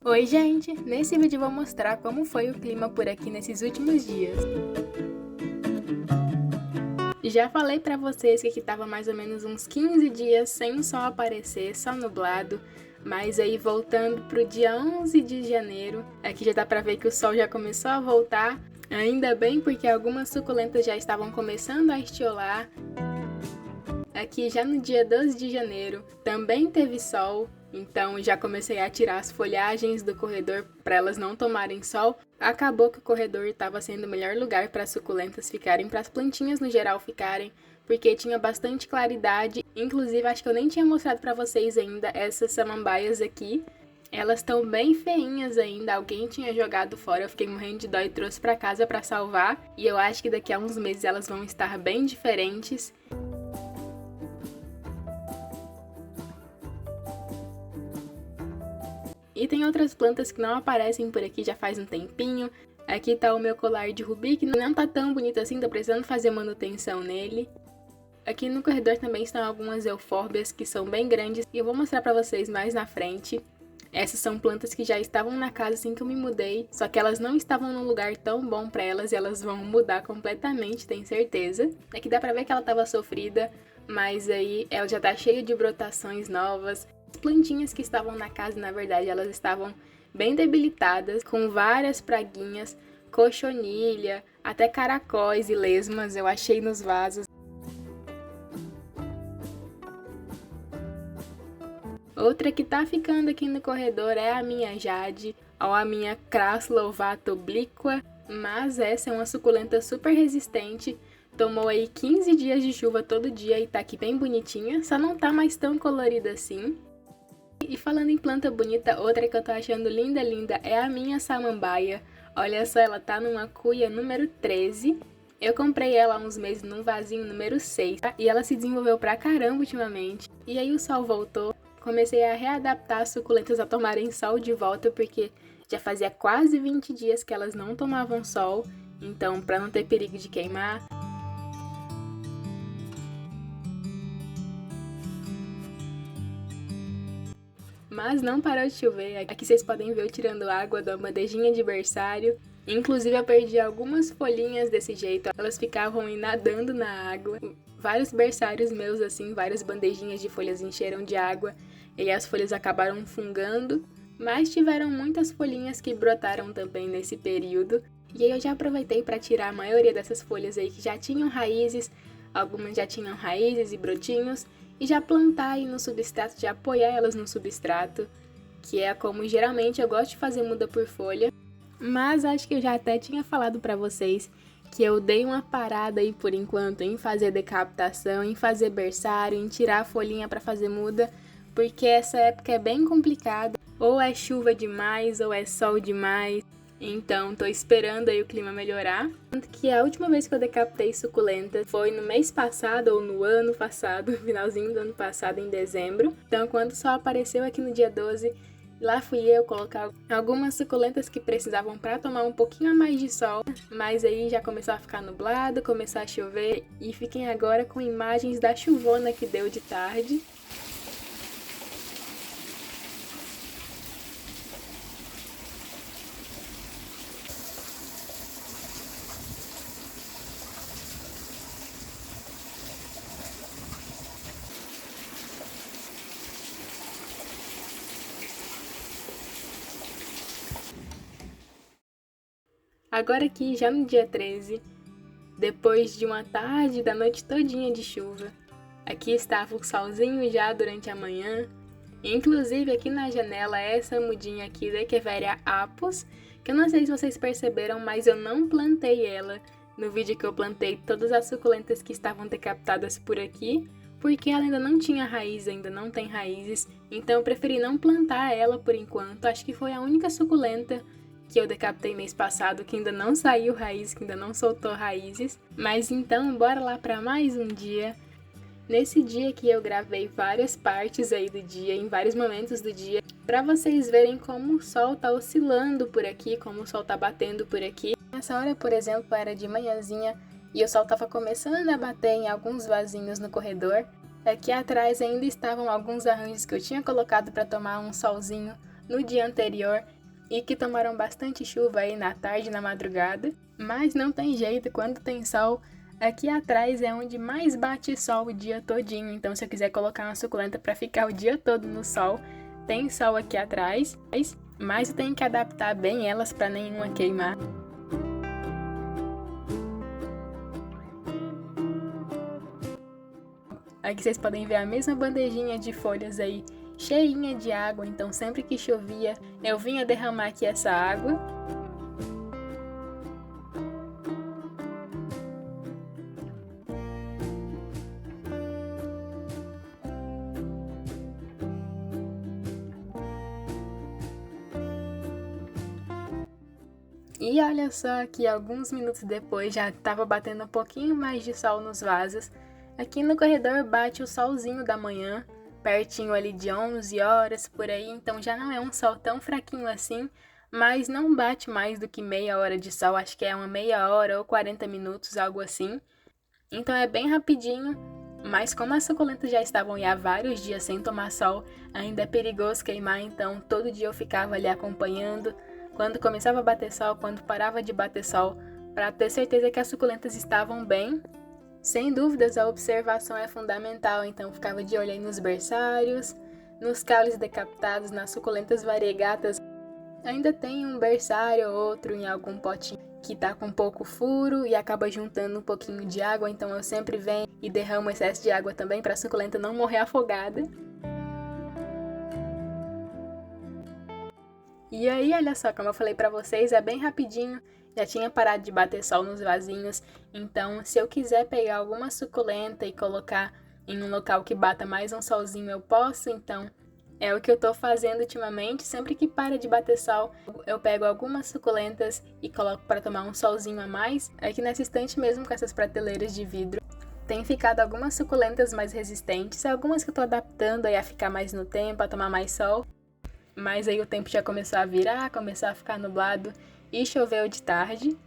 Oi gente, nesse vídeo eu vou mostrar como foi o clima por aqui nesses últimos dias. Já falei pra vocês que aqui tava mais ou menos uns 15 dias sem o sol aparecer, só nublado. Mas aí voltando pro dia 11 de janeiro, aqui já dá pra ver que o sol já começou a voltar. Ainda bem porque algumas suculentas já estavam começando a estiolar. Aqui já no dia 12 de janeiro também teve sol, então já comecei a tirar as folhagens do corredor para elas não tomarem sol. Acabou que o corredor estava sendo o melhor lugar para as suculentas ficarem, para as plantinhas no geral ficarem, porque tinha bastante claridade. Inclusive, acho que eu nem tinha mostrado para vocês ainda essas samambaias aqui. Elas estão bem feinhas ainda, alguém tinha jogado fora, eu fiquei morrendo de dó e trouxe para casa para salvar. E eu acho que daqui a uns meses elas vão estar bem diferentes. E tem outras plantas que não aparecem por aqui já faz um tempinho. Aqui tá o meu colar de rubi, que não tá tão bonito assim, tô precisando fazer manutenção nele. Aqui no corredor também estão algumas eufórbias que são bem grandes e eu vou mostrar pra vocês mais na frente. Essas são plantas que já estavam na casa assim que eu me mudei, só que elas não estavam num lugar tão bom pra elas e elas vão mudar completamente, tenho certeza. Aqui dá pra ver que ela tava sofrida, mas aí ela já tá cheia de brotações novas. As plantinhas que estavam na casa, na verdade, elas estavam bem debilitadas, com várias praguinhas, cochonilha, até caracóis e lesmas eu achei nos vasos. Outra que tá ficando aqui no corredor é a minha Jade, ou a minha Crassula ovata oblíqua, mas essa é uma suculenta super resistente. Tomou aí 15 dias de chuva todo dia e tá aqui bem bonitinha, só não tá mais tão colorida assim. E falando em planta bonita, outra que eu tô achando linda é a minha samambaia. Olha só, ela tá numa cuia número 13. Eu comprei ela há uns meses num vasinho número 6, tá? E ela se desenvolveu pra caramba ultimamente. E aí o sol voltou, comecei a readaptar as suculentas a tomarem sol de volta, porque já fazia quase 20 dias que elas não tomavam sol. Então, pra não ter perigo de queimar, mas não parou de chover. Aqui vocês podem ver eu tirando água da bandejinha de berçário. Inclusive eu perdi algumas folhinhas desse jeito, elas ficavam aí nadando na água. Vários berçários meus assim, várias bandejinhas de folhas encheram de água e as folhas acabaram fungando. Mas tiveram muitas folhinhas que brotaram também nesse período. E aí eu já aproveitei para tirar a maioria dessas folhas aí que já tinham raízes, algumas já tinham raízes e brotinhos, e já plantar aí no substrato, já apoiar elas no substrato, que é como geralmente eu gosto de fazer muda por folha. Mas acho que eu já até tinha falado pra vocês que eu dei uma parada aí por enquanto em fazer decapitação, em fazer berçário, em tirar a folhinha pra fazer muda, porque essa época é bem complicada, ou é chuva demais, ou é sol demais. Então, tô esperando aí o clima melhorar. Tanto que a última vez que eu decapitei suculenta foi no mês passado ou no ano passado, finalzinho do ano passado, em dezembro. Então, quando só apareceu aqui no dia 12, lá fui eu colocar algumas suculentas que precisavam para tomar um pouquinho a mais de sol. Mas aí já começou a ficar nublado, começou a chover. E fiquem agora com imagens da chuvona que deu de tarde. Agora aqui, já no dia 13, depois de uma tarde da noite todinha de chuva, aqui estava o solzinho já durante a manhã. Inclusive aqui na janela essa mudinha aqui da Echeveria apus, que eu não sei se vocês perceberam, mas eu não plantei ela no vídeo que eu plantei todas as suculentas que estavam decapitadas por aqui, porque ela ainda não tinha raiz, ainda não tem raízes, então eu preferi não plantar ela por enquanto. Acho que foi a única suculenta que eu decapitei mês passado que ainda não saiu raiz, que ainda não soltou raízes. Mas então, bora lá para mais um dia. Nesse dia que eu gravei várias partes aí do dia, em vários momentos do dia, para vocês verem como o sol tá oscilando por aqui, como o sol tá batendo por aqui. Nessa hora, por exemplo, era de manhãzinha e o sol tava começando a bater em alguns vasinhos no corredor. Aqui atrás ainda estavam alguns arranjos que eu tinha colocado para tomar um solzinho no dia anterior e que tomaram bastante chuva aí na tarde e na madrugada. Mas não tem jeito, quando tem sol, aqui atrás é onde mais bate sol o dia todinho. Então se eu quiser colocar uma suculenta para ficar o dia todo no sol, tem sol aqui atrás, mas eu tenho que adaptar bem elas para nenhuma queimar. Aqui vocês podem ver a mesma bandejinha de folhas aí, cheinha de água, então sempre que chovia, eu vinha derramar aqui essa água. E olha só que alguns minutos depois já estava batendo um pouquinho mais de sol nos vasos. Aqui no corredor bate o solzinho da manhã, pertinho ali de 11 horas, por aí, então já não é um sol tão fraquinho assim, mas não bate mais do que meia hora de sol, acho que é uma meia hora ou 40 minutos, algo assim. Então é bem rapidinho, mas como as suculentas já estavam há vários dias sem tomar sol, ainda é perigoso queimar, então todo dia eu ficava ali acompanhando, quando começava a bater sol, quando parava de bater sol, para ter certeza que as suculentas estavam bem. Sem dúvidas, a observação é fundamental, então ficava de olho aí nos berçários, nos caules decapitados, nas suculentas variegatas. Ainda tem um berçário ou outro em algum potinho que tá com pouco furo e acaba juntando um pouquinho de água, então eu sempre venho e derramo excesso de água também para a suculenta não morrer afogada. E aí, olha só, como eu falei pra vocês, é bem rapidinho, já tinha parado de bater sol nos vasinhos, então se eu quiser pegar alguma suculenta e colocar em um local que bata mais um solzinho, eu posso, então é o que eu tô fazendo ultimamente. Sempre que para de bater sol, eu pego algumas suculentas e coloco para tomar um solzinho a mais. Aqui nessa estante mesmo, com essas prateleiras de vidro, tem ficado algumas suculentas mais resistentes, algumas que eu tô adaptando aí a ficar mais no tempo, a tomar mais sol. Mas aí o tempo já começou a virar, começou a ficar nublado e choveu de tarde.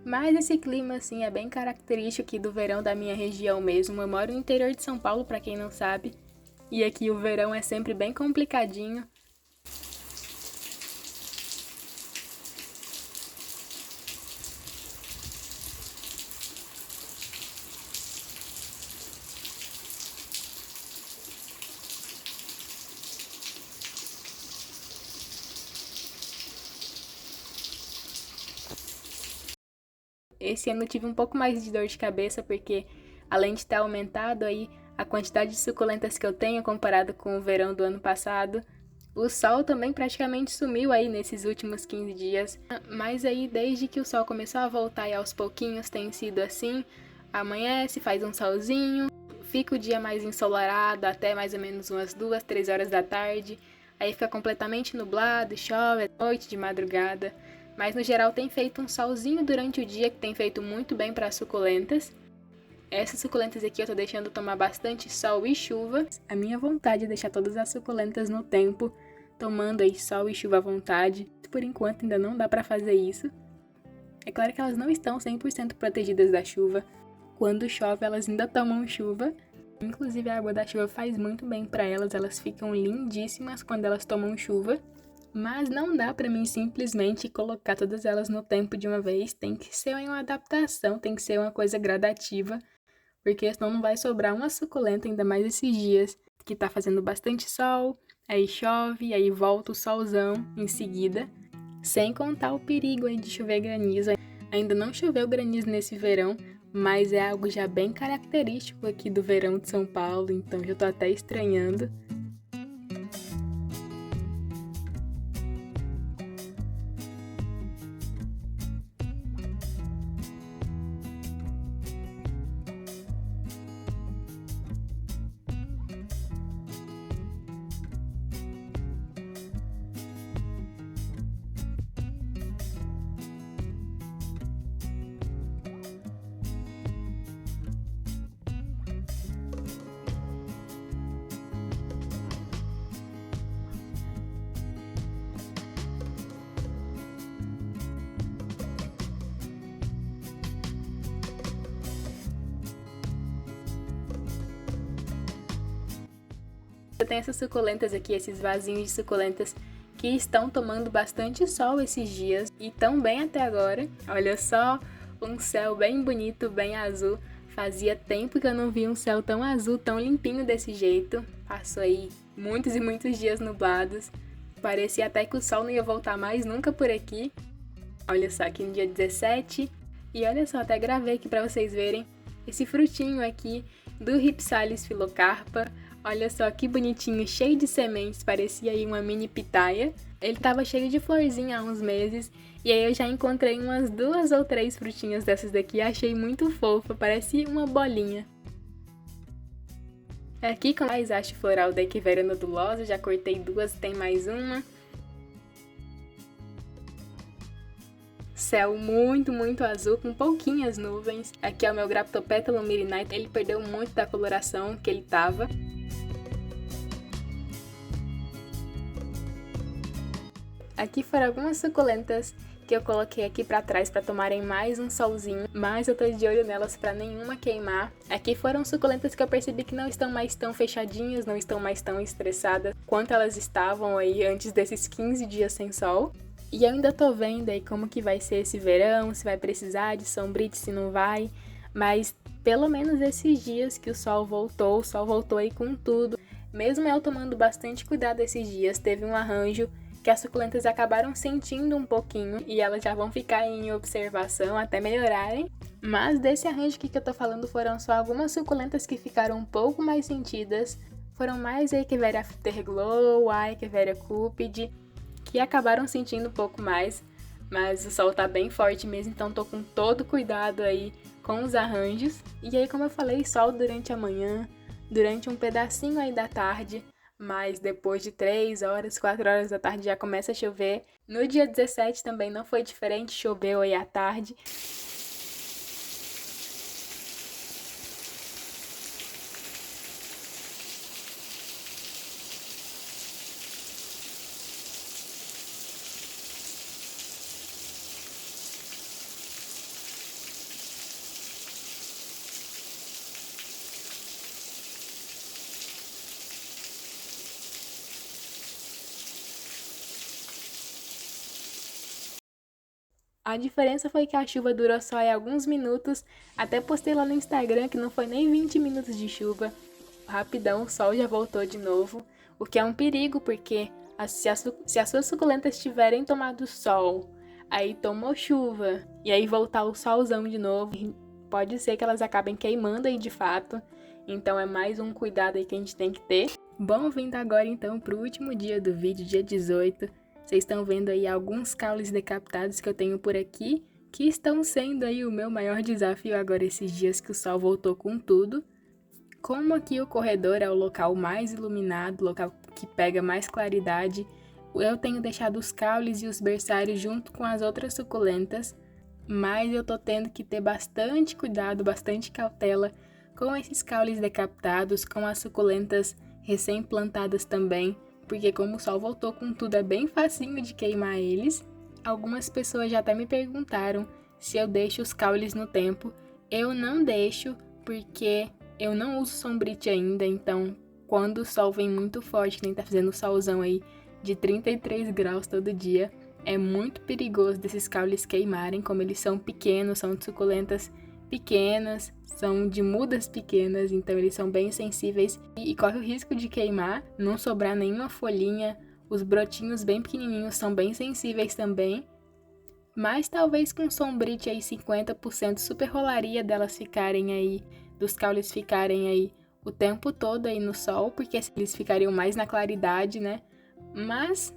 Mas esse clima, assim, é bem característico aqui do verão da minha região mesmo. Eu moro no interior de São Paulo, pra quem não sabe. E aqui o verão é sempre bem complicadinho. Esse ano eu tive um pouco mais de dor de cabeça, porque além de ter aumentado aí a quantidade de suculentas que eu tenho comparado com o verão do ano passado, o sol também praticamente sumiu aí nesses últimos 15 dias. Mas aí desde que o sol começou a voltar e aos pouquinhos tem sido assim, amanhece, faz um solzinho, fica o dia mais ensolarado até mais ou menos umas 2, 3 horas da tarde, aí fica completamente nublado, chove à noite, de madrugada. Mas no geral tem feito um solzinho durante o dia que tem feito muito bem para as suculentas. Essas suculentas aqui eu tô deixando tomar bastante sol e chuva. A minha vontade é deixar todas as suculentas no tempo, tomando aí sol e chuva à vontade. Por enquanto ainda não dá para fazer isso. É claro que elas não estão 100% protegidas da chuva. Quando chove elas ainda tomam chuva. Inclusive a água da chuva faz muito bem para elas, elas ficam lindíssimas quando elas tomam chuva. Mas não dá pra mim simplesmente colocar todas elas no tempo de uma vez, tem que ser uma adaptação, tem que ser uma coisa gradativa, porque senão não vai sobrar uma suculenta, ainda mais esses dias que tá fazendo bastante sol, aí chove, aí volta o solzão em seguida, sem contar o perigo aí de chover granizo. Ainda não choveu granizo nesse verão, mas é algo já bem característico aqui do verão de São Paulo, então já tô até estranhando. Eu tenho essas suculentas aqui, esses vasinhos de suculentas que estão tomando bastante sol esses dias e tão bem até agora. Olha só, um céu bem bonito, bem azul. Fazia tempo que eu não vi um céu tão azul, tão limpinho desse jeito. Passou aí muitos e muitos dias nublados. Parecia até que o sol não ia voltar mais nunca por aqui. Olha só, aqui no dia 17. E olha só, até gravei aqui pra vocês verem esse frutinho aqui do Rhipsalis filocarpa. Olha só que bonitinho, cheio de sementes, parecia aí uma mini pitaia. Ele tava cheio de florzinha há uns meses, e aí eu já encontrei umas 2 ou 3 frutinhas dessas daqui, achei muito fofa, parecia uma bolinha. Aqui com mais haste floral da Echeveria nodulosa, já cortei 2, tem mais uma. Céu muito, muito azul, com pouquinhas nuvens. Aqui é o meu Graptopetala mirinite, ele perdeu muito da coloração que ele tava. Aqui foram algumas suculentas que eu coloquei aqui pra trás pra tomarem mais um solzinho, mas eu tô de olho nelas pra nenhuma queimar. Aqui foram suculentas que eu percebi que não estão mais tão fechadinhas, não estão mais tão estressadas quanto elas estavam aí antes desses 15 dias sem sol. E eu ainda tô vendo aí como que vai ser esse verão, se vai precisar de sombrite, se não vai, mas pelo menos esses dias que o sol voltou aí com tudo. Mesmo eu tomando bastante cuidado esses dias, teve um arranjo que as suculentas acabaram sentindo um pouquinho e elas já vão ficar em observação até melhorarem. Mas desse arranjo que eu tô falando foram só algumas suculentas que ficaram um pouco mais sentidas. Foram mais a Echeveria Afterglow, a Echeveria Cupid, que acabaram sentindo um pouco mais. Mas o sol tá bem forte mesmo, então tô com todo cuidado aí com os arranjos. E aí, como eu falei, sol durante a manhã, durante um pedacinho aí da tarde. Mas depois de 3 horas, 4 horas da tarde já começa a chover. No dia 17 também não foi diferente, choveu aí à tarde. A diferença foi que a chuva durou só aí alguns minutos, até postei lá no Instagram que não foi nem 20 minutos de chuva. Rapidão, o sol já voltou de novo, o que é um perigo, porque se as suas suculentas tiverem tomado sol, aí tomou chuva, e aí voltar o solzão de novo, pode ser que elas acabem queimando aí de fato, então é mais um cuidado aí que a gente tem que ter. Bom, vindo agora então pro último dia do vídeo, dia 18, vocês estão vendo aí alguns caules decapitados que eu tenho por aqui, que estão sendo aí o meu maior desafio agora esses dias que o sol voltou com tudo. Como aqui o corredor é o local mais iluminado, o local que pega mais claridade, eu tenho deixado os caules e os berçários junto com as outras suculentas, mas eu tô tendo que ter bastante cuidado, bastante cautela com esses caules decapitados, com as suculentas recém-plantadas também, porque como o sol voltou com tudo, é bem facinho de queimar eles. Algumas pessoas já até me perguntaram se eu deixo os caules no tempo. Eu não deixo, porque eu não uso sombrite ainda, então quando o sol vem muito forte, que nem tá fazendo solzão aí de 33 graus todo dia, é muito perigoso desses caules queimarem, como eles são pequenos, são de suculentas pequenas, são de mudas pequenas, então eles são bem sensíveis e corre o risco de queimar, não sobrar nenhuma folhinha. Os brotinhos bem pequenininhos são bem sensíveis também, mas talvez com sombrite aí 50% super rolaria delas ficarem aí, dos caules ficarem aí o tempo todo aí no sol, porque eles ficariam mais na claridade, né? Mas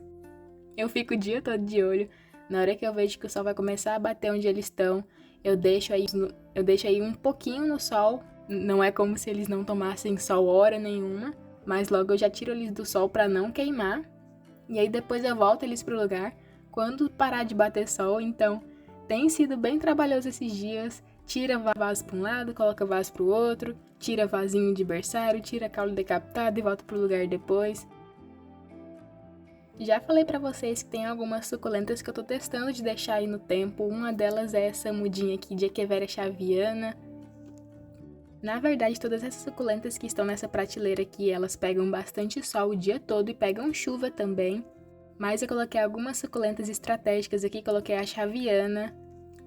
eu fico o dia todo de olho. Na hora que eu vejo que o sol vai começar a bater onde eles estão, eu deixo aí um pouquinho no sol. Não é como se eles não tomassem sol hora nenhuma, mas logo eu já tiro eles do sol para não queimar. E aí depois eu volto eles pro lugar quando parar de bater sol. Então tem sido bem trabalhoso esses dias. Tira vaso para um lado, coloca vaso pro outro, tira vasinho de berçário, tira caule decapitado e volta pro lugar depois. Já falei pra vocês que tem algumas suculentas que eu tô testando de deixar aí no tempo. Uma delas é essa mudinha aqui de Echeveria xaviana. Na verdade, todas essas suculentas que estão nessa prateleira aqui, elas pegam bastante sol o dia todo e pegam chuva também. Mas eu coloquei algumas suculentas estratégicas aqui, coloquei a Chaviana,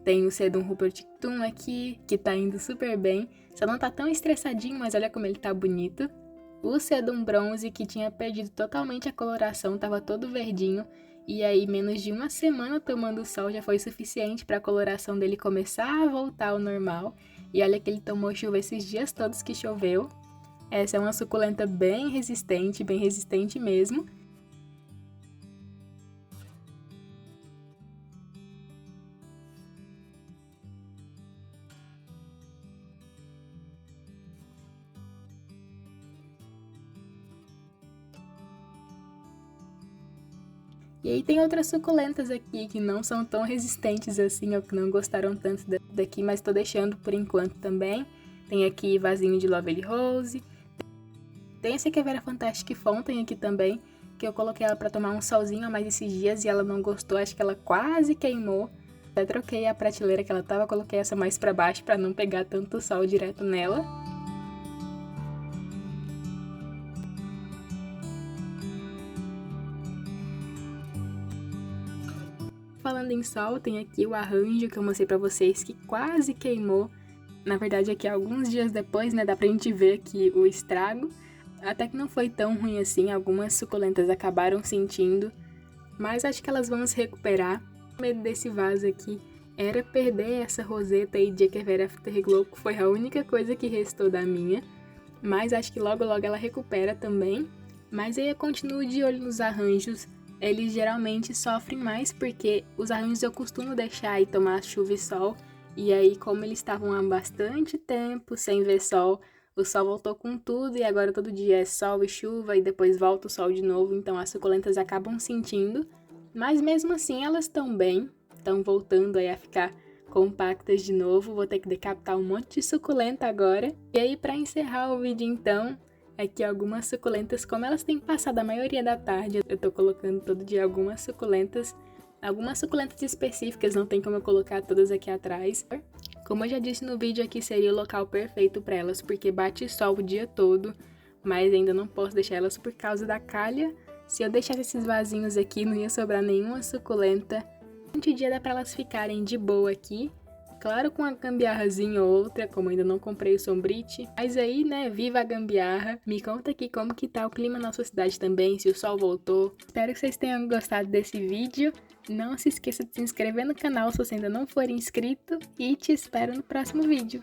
tem o Sedum Rupertictum aqui, que tá indo super bem. Só não tá tão estressadinho, mas olha como ele tá bonito. O Sedum Bronze, que tinha perdido totalmente a coloração, tava todo verdinho. E aí, menos de uma semana tomando sol já foi suficiente para a coloração dele começar a voltar ao normal. E olha que ele tomou chuva esses dias todos que choveu. Essa é uma suculenta bem resistente mesmo. E aí tem outras suculentas aqui que não são tão resistentes assim, ou que não gostaram tanto daqui, mas tô deixando por enquanto também. Tem aqui vasinho de Lovely Rose. Tem essa aqui, a Vera Fantastic Fountain aqui também, que eu coloquei ela pra tomar um solzinho a mais esses dias e ela não gostou, acho que ela quase queimou. Até troquei a prateleira que ela tava, coloquei essa mais pra baixo pra não pegar tanto sol direto nela. Falando em sol, tem aqui o arranjo que eu mostrei pra vocês que quase queimou. Na verdade, aqui alguns dias depois, né, dá pra gente ver aqui o estrago. Até que não foi tão ruim assim, algumas suculentas acabaram sentindo, mas acho que elas vão se recuperar. O medo desse vaso aqui era perder essa roseta aí de Echeveria Afterglow, que foi a única coisa que restou da minha. Mas acho que logo ela recupera também. Mas aí eu continuo de olho nos arranjos. Eles geralmente sofrem mais porque os arranjos eu costumo deixar aí tomar chuva e sol. E aí, como eles estavam há bastante tempo sem ver sol, o sol voltou com tudo e agora todo dia é sol e chuva e depois volta o sol de novo. Então as suculentas acabam sentindo. Mas mesmo assim elas estão bem. Estão voltando aí a ficar compactas de novo. Vou ter que decapitar um monte de suculenta agora. E aí, para encerrar o vídeo então, aqui algumas suculentas, como elas têm passado a maioria da tarde, eu tô colocando todo dia algumas suculentas específicas, não tem como eu colocar todas aqui atrás. Como eu já disse no vídeo, aqui seria o local perfeito para elas, porque bate sol o dia todo, mas ainda não posso deixar elas por causa da calha. Se eu deixasse esses vasinhos aqui, não ia sobrar nenhuma suculenta. Durante o dia dá para elas ficarem de boa aqui. Claro, com uma gambiarrazinha ou outra, como ainda não comprei o sombrite. Mas aí, né, viva a gambiarra. Me conta aqui como que tá o clima na sua cidade também, se o sol voltou. Espero que vocês tenham gostado desse vídeo. Não se esqueça de se inscrever no canal se você ainda não for inscrito. E te espero no próximo vídeo.